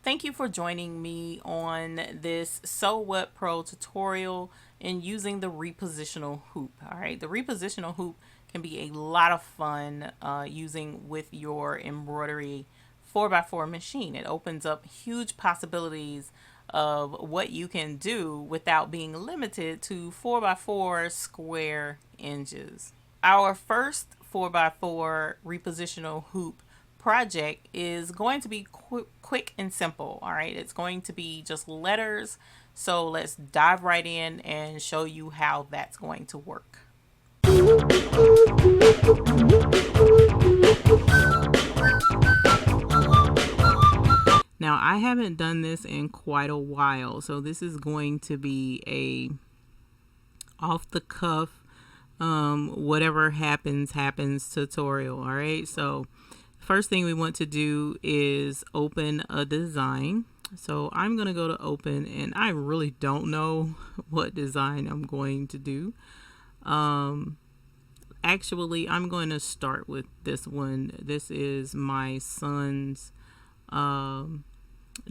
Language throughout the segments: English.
Thank you for joining me on this Sew What Pro tutorial in using the repositional hoop. All right, the repositional hoop can be a lot of fun using with your embroidery 4x4 machine. It opens up huge possibilities of what you can do without being limited to 4x4 square inches. Our first 4x4 repositional hoop project is going to be quick and simple. All right, it's going to be just letters. So let's dive right in and show you how that's going to work. Now, I haven't done this in quite a while, so this is going to be a off the cuff, whatever happens tutorial. All right, so first thing we want to do is open a design. So I'm going to go to open, and I really don't know what design I'm going to do. Actually, I'm going to start with this one. This is my son's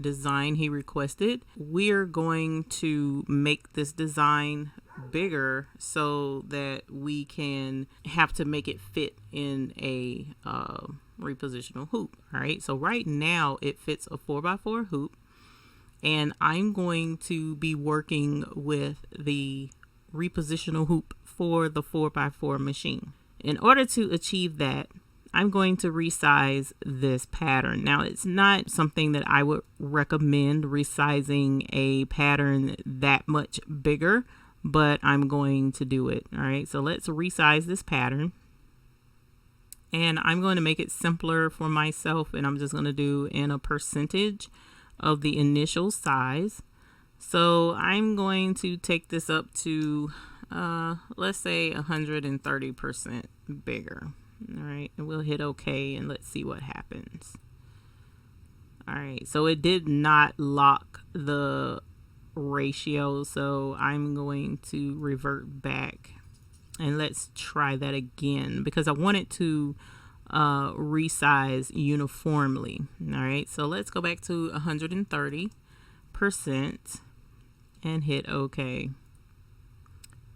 design he requested. We're going to make this design bigger so that we can have to make it fit in a repositional hoop. All right, so right now it fits a 4x4 hoop, and I'm going to be working with the repositional hoop for the 4x4 machine. In order to achieve that, I'm going to resize this pattern. Now, it's not something that I would recommend resizing a pattern that much bigger, but I'm going to do it. All right, so let's resize this pattern. And I'm going to make it simpler for myself, and I'm just going to do in a percentage of the initial size. So I'm going to take this up to, let's say 130% bigger. All right, and we'll hit OK, and let's see what happens. All right, so it did not lock the ratio, so I'm going to revert back, and let's try that again because I want it to resize uniformly. All right, so let's go back to 130% and hit OK.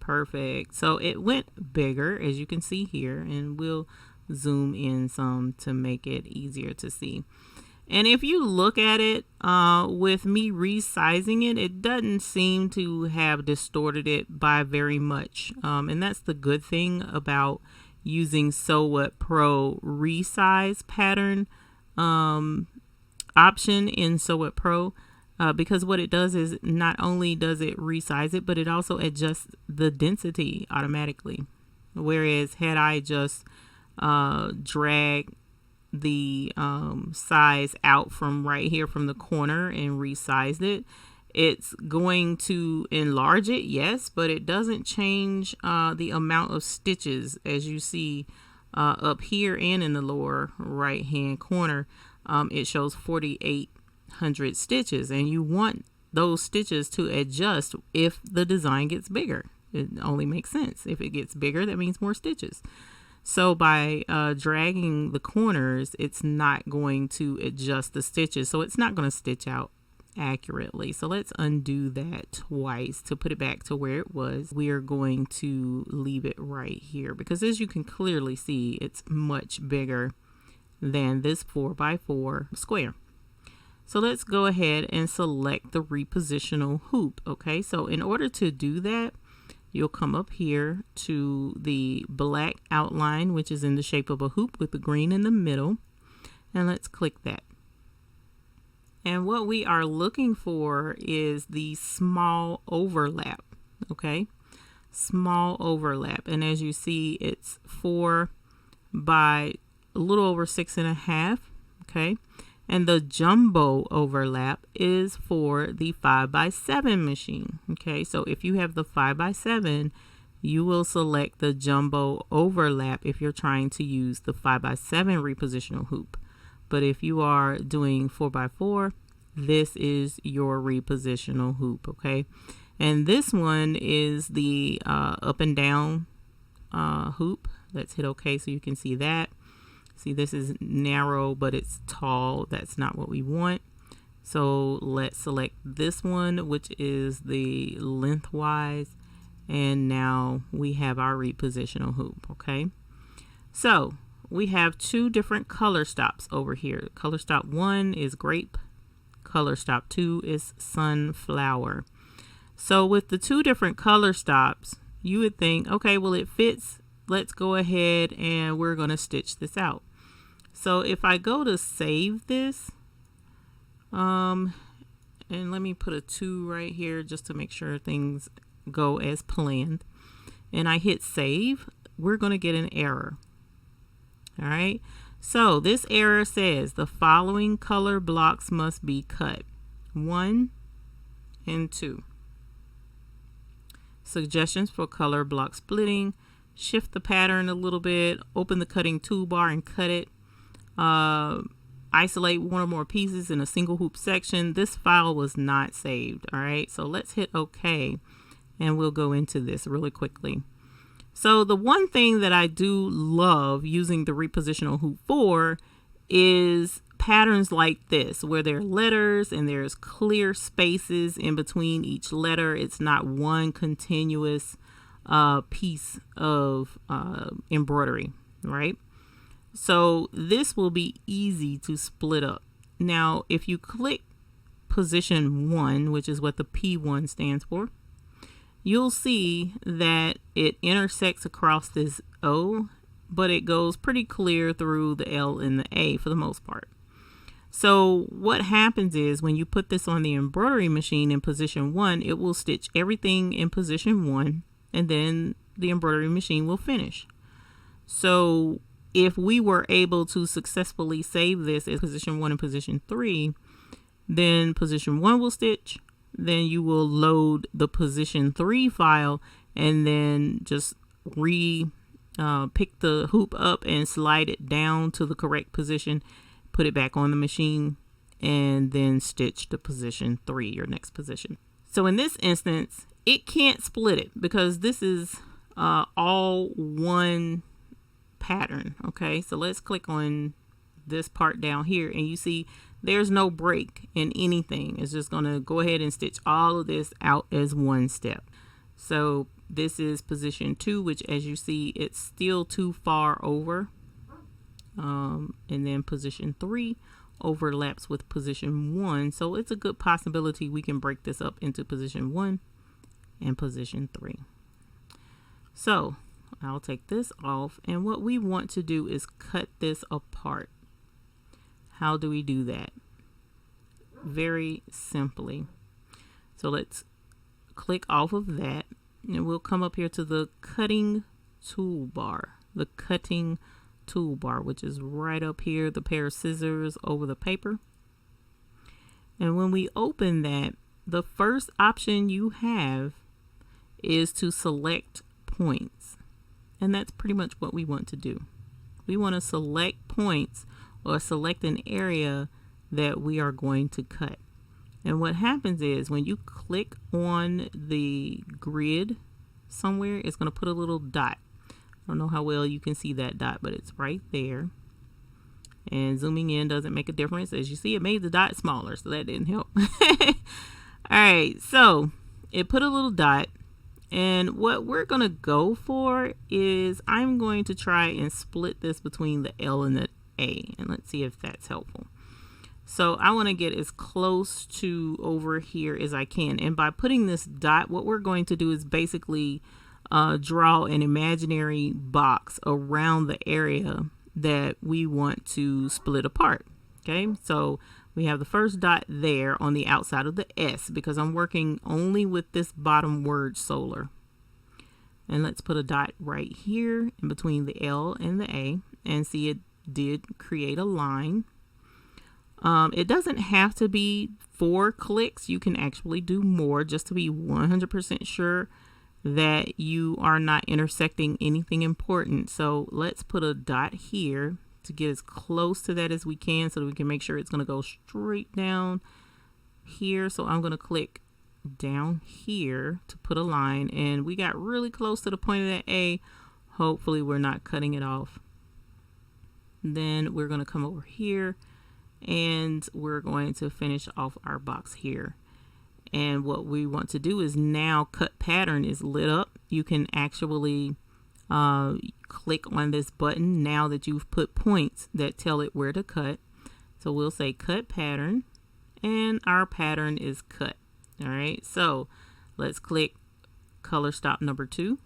Perfect. So it went bigger, as you can see here, and we'll zoom in some to make it easier to see. And if you look at it with me resizing it, it doesn't seem to have distorted it by very much. And that's the good thing about using Sew What Pro Resize Pattern option in Sew What Pro. Because what it does is not only does it resize it, but it also adjusts the density automatically. Whereas had I just drag the size out from right here from the corner and resized it, it's going to enlarge it, yes, but it doesn't change the amount of stitches, as you see up here and in the lower right hand corner. It shows 4,800 stitches, and you want those stitches to adjust if the design gets bigger. It only makes sense. If it gets bigger, that means more stitches. So by dragging the corners, it's not going to adjust the stitches, so it's not going to stitch out accurately. So let's undo that twice to put it back to where it was. We are going to leave it right here because, as you can clearly see, it's much bigger than this 4x4 square. So let's go ahead and select the repositional hoop. Okay, so in order to do that, you'll come up here to the black outline, which is in the shape of a hoop with the green in the middle, and let's click that. And what we are looking for is the small overlap. Okay, small overlap, and as you see, it's 4 by a little over 6.5. Okay, and the jumbo overlap is for the 5x7 machine. Okay, so if you have the 5x7, you will select the jumbo overlap if you're trying to use the 5x7 repositional hoop. But if you are doing 4x4, this is your repositional hoop. Okay, and this one is the up and down hoop. Let's hit OK so you can see that. See, this is narrow, but it's tall. That's not what we want. So let's select this one, which is the lengthwise, and now we have our repositional hoop. Okay, so we have two different color stops over here. Color stop 1 is grape, color stop 2 is sunflower. So with the two different color stops, you would think, okay, well, it fits. Let's go ahead and we're going to stitch this out. So if I go to save this, and let me put a 2 right here just to make sure things go as planned, and I hit save, we're going to get an error. All right, so this error says the following color blocks must be cut: 1 and 2. Suggestions for color block splitting: shift the pattern a little bit, open the cutting toolbar and cut it. Isolate one or more pieces in a single hoop section. This file was not saved. All right, so let's hit OK, and we'll go into this really quickly. So the one thing that I do love using the repositional hoop for is patterns like this, where there are letters and there's clear spaces in between each letter. It's not one continuous piece of embroidery, right? So this will be easy to split up. Now, if you click position 1, which is what the P1 stands for, you'll see that it intersects across this O, but it goes pretty clear through the L and the A for the most part. So what happens is when you put this on the embroidery machine in position 1, it will stitch everything in position 1, and then the embroidery machine will finish. So if we were able to successfully save this as position 1 and position 3, then position 1 will stitch, then you will load the position 3 file, and then just pick the hoop up and slide it down to the correct position, put it back on the machine, and then stitch to position 3, your next position. So in this instance, it can't split it because this is all one pattern. Okay, so let's click on this part down here, and you see there's no break in anything. It's just going to go ahead and stitch all of this out as one step. So this is position 2, which, as you see, it's still too far over, and then position 3 overlaps with position 1, so it's a good possibility we can break this up into position 1 and position 3. So I'll take this off, and what we want to do is cut this apart. How do we do that? Very simply. So let's click off of that, and we'll come up here to the cutting toolbar. The cutting toolbar, which is right up here, the pair of scissors over the paper. And when we open that, the first option you have is to select points. And that's pretty much what we want to do. We want to select points, or select an area that we are going to cut. And what happens is when you click on the grid somewhere, it's going to put a little dot. I don't know how well you can see that dot, but it's right there. And zooming in doesn't make a difference. As you see, it made the dot smaller, so that didn't help. All right, so it put a little dot. And what we're going to go for is I'm going to try and split this between the L and the A. And let's see if that's helpful. So I want to get as close to over here as I can. And by putting this dot, what we're going to do is basically draw an imaginary box around the area that we want to split apart. Okay, so we have the first dot there on the outside of the S because I'm working only with this bottom word solar. And let's put a dot right here in between the L and the A, and see it did create a line. It doesn't have to be 4 clicks. You can actually do more just to be 100% sure that you are not intersecting anything important. So let's put a dot here to get as close to that as we can so that we can make sure it's going to go straight down here. So I'm going to click down here to put a line, and we got really close to the point of that A. Hopefully we're not cutting it off. Then we're going to come over here and we're going to finish off our box here. And what we want to do is now cut pattern is lit up. You can actually click on this button now that you've put points that tell it where to cut. So we'll say cut pattern, and our pattern is cut. All right, so let's click color stop number 2,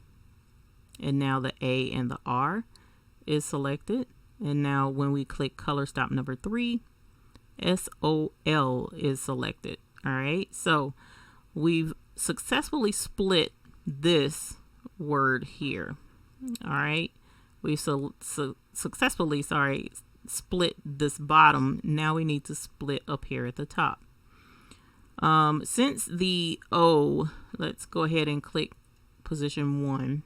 and now the A and the R is selected. And now when we click color stop number 3, SOL is selected. All right, so we've successfully split this word here. All right, we've successfully split this bottom. Now we need to split up here at the top. Since the O, let's go ahead and click position 1.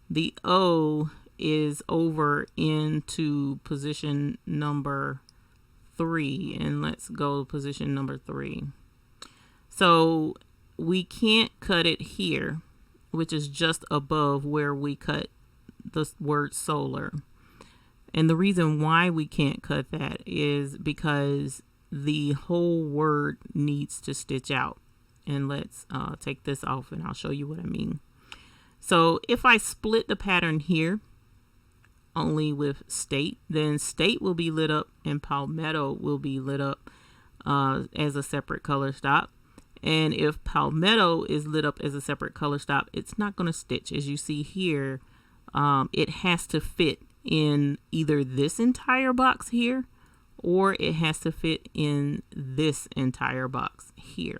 The O is over into position number 3, and let's go to position number 3. So we can't cut it here, which is just above where we cut the word solar. And the reason why we can't cut that is because the whole word needs to stitch out. And let's take this off and I'll show you what I mean. So if I split the pattern here only with state, then state will be lit up and palmetto will be lit up as a separate color stop. And if palmetto is lit up as a separate color stop, it's not going to stitch. As you see here, it has to fit in either this entire box here, or it has to fit in this entire box here.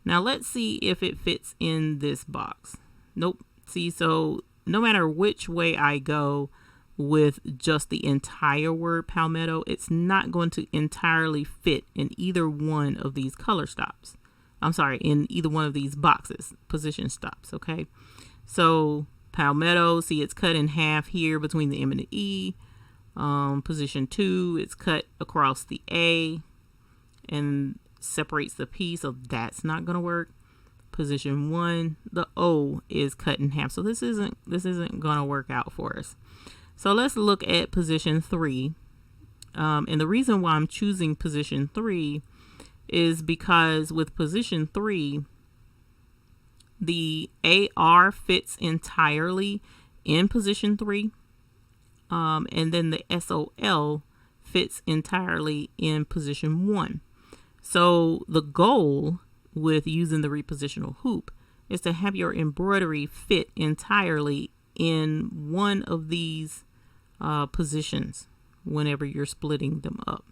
Now let's see if it fits in this box. Nope. See, so no matter which way I go with just the entire word palmetto, it's not going to entirely fit in either one of these color stops. I'm sorry, in either one of these boxes, position stops. Okay, so palmetto, see, it's cut in half here between the M and the E. Position 2, it's cut across the A and separates the P, so that's not going to work. Position 1, the O is cut in half, so this isn't going to work out for us. So let's look at position 3, and the reason why I'm choosing position 3 is because with position 3, the AR fits entirely in position 3, and then the SOL fits entirely in position 1. So the goal with using the repositional hoop is to have your embroidery fit entirely in one of these positions whenever you're splitting them up.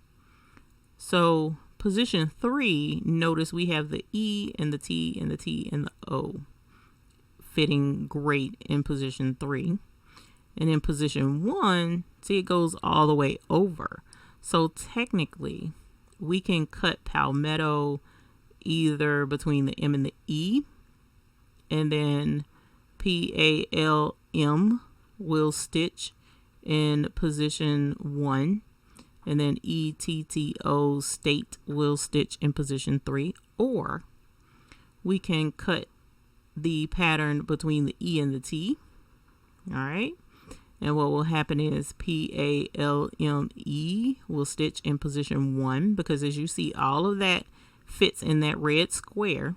So position 3, notice we have the E and the T and the T and the O fitting great in position 3. And in position 1, see, it goes all the way over. So technically, we can cut palmetto either between the M and the E, and then PALM will stitch in position 1, and then ETTO state will stitch in position 3, or we can cut the pattern between the E and the T. All right, and what will happen is PALME will stitch in position 1, because as you see, all of that fits in that red square,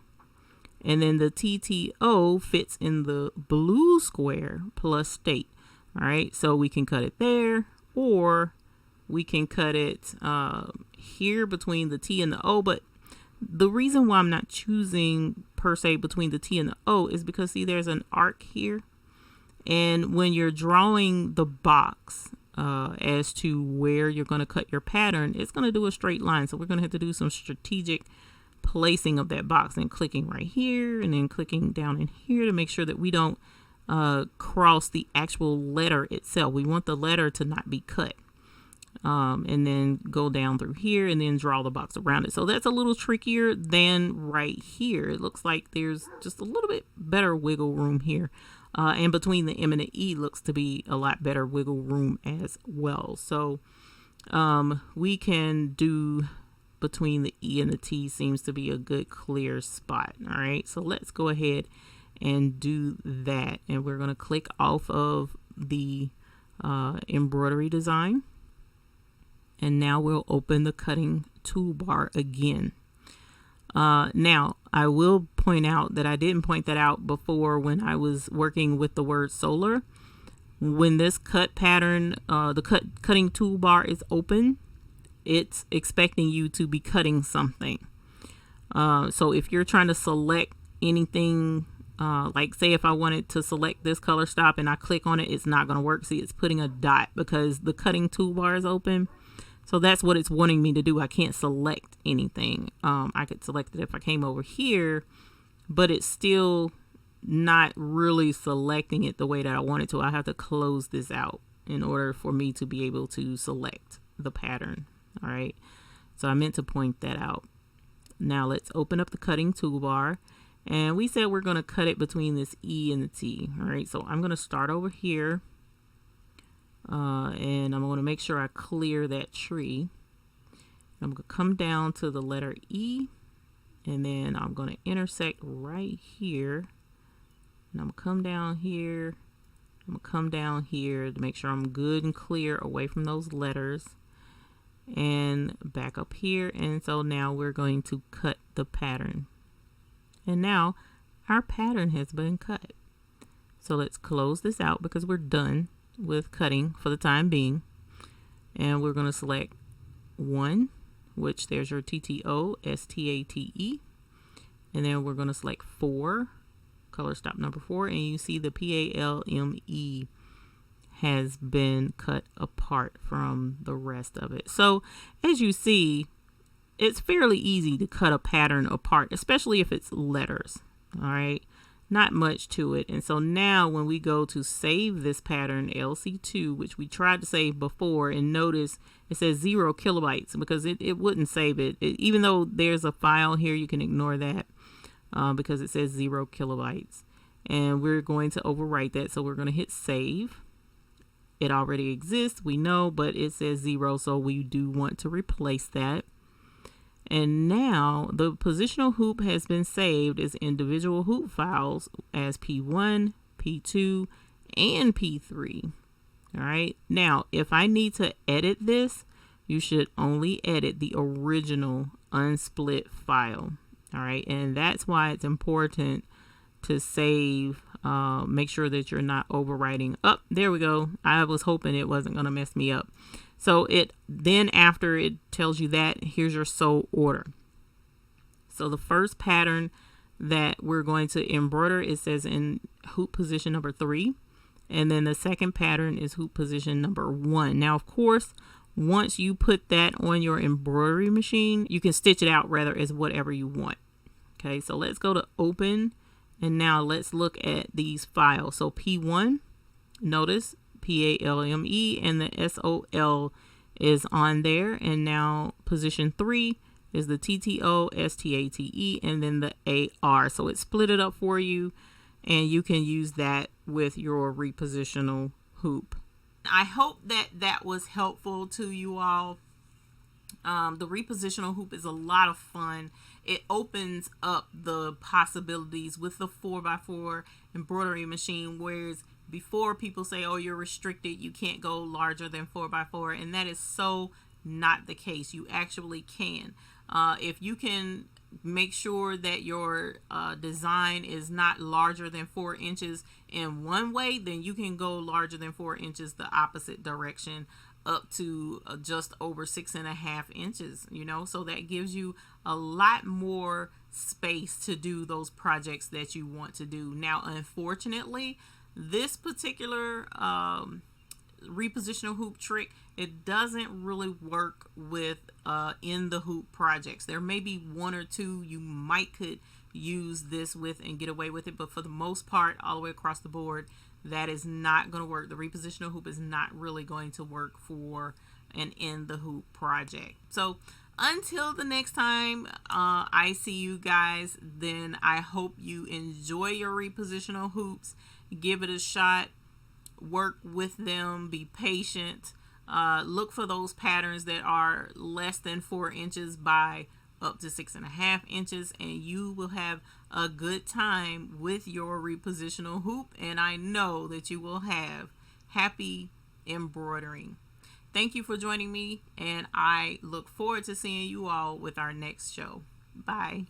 and then the TTO fits in the blue square plus state. All right, so we can cut it there, or we can cut it here between the T and the O. But the reason why I'm not choosing per se between the T and the O is because, see, there's an arc here, and when you're drawing the box as to where you're going to cut your pattern, it's going to do a straight line. So we're going to have to do some strategic placing of that box, and clicking right here and then clicking down in here to make sure that we don't cross the actual letter itself. We want the letter to not be cut. And then go down through here and then draw the box around it. So that's a little trickier than right here. It looks like there's just a little bit better wiggle room here. And between the M and the E looks to be a lot better wiggle room as well. So we can do between the E and the T, seems to be a good clear spot. All right, so let's go ahead and do that. And we're going to click off of the embroidery design. And now we'll open the cutting toolbar again. Now I will point out that I didn't point that out before when I was working with the word solar. When this cut pattern, the cutting toolbar is open, it's expecting you to be cutting something. So if you're trying to select anything, like say if I wanted to select this color stop and I click on it, it's not going to work. See, it's putting a dot because the cutting toolbar is open. So that's what it's wanting me to do. I can't select anything. I could select it if I came over here, but it's still not really selecting it the way that I want it to. I have to close this out in order for me to be able to select the pattern. All right. So I meant to point that out. Now let's open up the cutting toolbar, and we said we're going to cut it between this E and the T. All right. So I'm going to start over here. And I'm going to make sure I clear that tree. I'm going to come down to the letter E, and then I'm going to intersect right here. And I'm going to come down here. I'm going to come down here to make sure I'm good and clear away from those letters. And back up here. And so now we're going to cut the pattern. And now our pattern has been cut. So let's close this out because we're done with cutting for the time being. And we're going to select 1, which there's your TTO STATE, and then we're going to select 4, color stop number 4, and you see the PALME has been cut apart from the rest of it. So as you see, it's fairly easy to cut a pattern apart, especially if it's letters. All right. Not much to it. And so now when we go to save this pattern LC2, which we tried to save before, and notice it says 0 kilobytes because it wouldn't save it. Even though there's a file here, you can ignore that because it says 0 kilobytes. And we're going to overwrite that. So we're going to hit save. It already exists, we know, but it says 0. So we do want to replace that. And now the positional hoop has been saved as individual hoop files as P1, P2, and P3. All right. Now, if I need to edit this, you should only edit the original unsplit file. All right. And that's why it's important to save. Make sure that you're not overwriting. Oh, there we go. I was hoping it wasn't going to mess me up. So then after it tells you that, here's your sole order. So the first pattern that we're going to embroider, it says in hoop position number 3. And then the second pattern is hoop position number 1. Now, of course, once you put that on your embroidery machine, you can stitch it out rather as whatever you want. Okay, so let's go to open. And now let's look at these files. So P1, notice PALME and the SOL is on there. And now position 3 is the TTO STATE and then the AR. So it split it up for you, and you can use that with your repositional hoop. I hope that was helpful to you all. The repositional hoop is a lot of fun. It opens up the possibilities with the 4x4 embroidery machine, whereas before people say, oh, you're restricted, you can't go larger than 4x4, and that is so not the case. You actually can. If you can make sure that your design is not larger than 4 inches in one way, then you can go larger than 4 inches the opposite direction, up to just over 6.5 inches, so that gives you a lot more space to do those projects that you want to do. Now, unfortunately, this particular repositional hoop trick, it doesn't really work with in the hoop projects. There may be 1 or 2 you might could use this with and get away with it, but for the most part, all the way across the board, that is not going to work. The repositional hoop is not really going to work for an in the hoop project. So until the next time I see you guys, then I hope you enjoy your repositional hoops. Give it a shot. Work with them. Be patient. Look for those patterns that are less than 4 inches by up to 6.5 inches, and you will have a good time with your repositional hoop, and I know that you will have happy embroidering. Thank you for joining me, and I look forward to seeing you all with our next show. Bye.